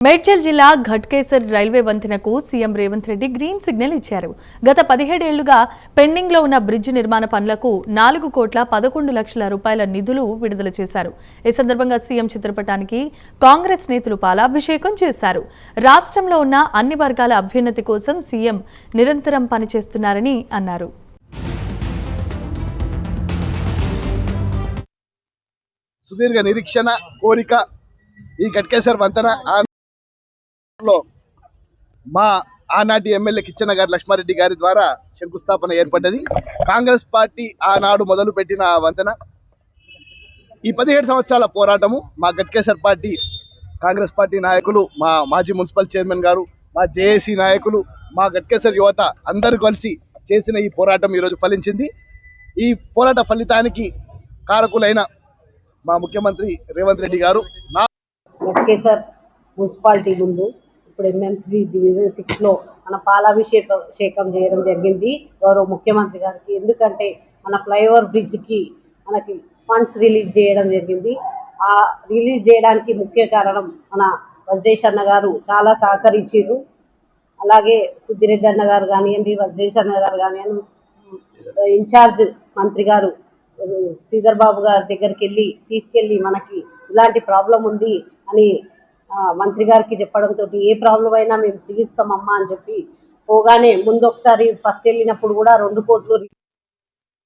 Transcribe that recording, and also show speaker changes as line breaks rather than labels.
మేడ్చల్ జిల్లా ఘట్కేసర్ రైల్వే వంతెనకు CM Revanth Reddy green signal ఇచ్చారు. గత 17 ఏళ్లుగా పెండింగ్ లో ఉన్న బ్రిడ్జ్ నిర్మాణ పనులకు 4,11,00,000 రూపాయల నిధులు విడుదల చేశారు. ఈ సందర్భంగా సీఎం చిత్రపటానికి కాంగ్రెస్ నేతలు పాలాభిషేకం చేశారు. రాష్ట్రంలో ఉన్న అన్ని వర్గాల అభ్యున్నతి కోసం సీఎం నిరంతరం పనిచేస్తున్నారని అన్నారు.
సుదీర్ఘ నిరీక్షణ కోరిక ఈ ఘట్కేసర్ వంతెన మా ఆనాటి ఎమ్మెల్యే కిచ్చెన్న గారి లక్ష్మారెడ్డి గారి ద్వారా శంకుస్థాపన ఏర్పడ్డది. కాంగ్రెస్ పార్టీ ఆనాడు మొదలు పెట్టిన వంతెన ఈ 17 సంవత్సరాల పోరాటము మా ఘట్కేసర్ పార్టీ కాంగ్రెస్ పార్టీ నాయకులు, మా మాజీ మున్సిపల్ చైర్మన్ గారు, మా జేఏసీ నాయకులు, మా ఘట్కేసర్ యువత అందరూ కలిసి చేసిన ఈ పోరాటం ఈరోజు ఫలించింది. ఈ పోరాట ఫలితానికి కారకులైన మా ముఖ్యమంత్రి రేవంత్ రెడ్డి గారు
ఘట్కేసర్ మున్సిపాలిటీ ముందు ఇప్పుడు ఎంఎంసీ డివిజన్ 6లో మన పాలాభిషేకం చేయడం జరిగింది గౌరవ ముఖ్యమంత్రి గారికి. ఎందుకంటే మన ఫ్లైఓవర్ బ్రిడ్జ్కి మనకి ఫండ్స్ రిలీజ్ చేయడం జరిగింది. ఆ రిలీజ్ చేయడానికి ముఖ్య కారణం మన వజ్రేష్ అన్న గారు చాలా సహకరించారు. అలాగే సుద్దిరెడ్డి అన్న గారు కానివ్వండి, వజ్రేష్ అన్న గారు కానివ్వండి, ఇన్ఛార్జ్ మంత్రి గారు శ్రీధర్ బాబు గారి దగ్గరికి తీసుకెళ్ళి మనకి ఇలాంటి ప్రాబ్లం ఉంది అని మంత్రి గారికి చెప్పడంతో ఏ ప్రాబ్లం అయినా మేము తీరుస్తామమ్మా అని చెప్పి పోగానే ముందు ఒకసారి ఫస్ట్ వెళ్ళినప్పుడు కూడా 2 కోట్లు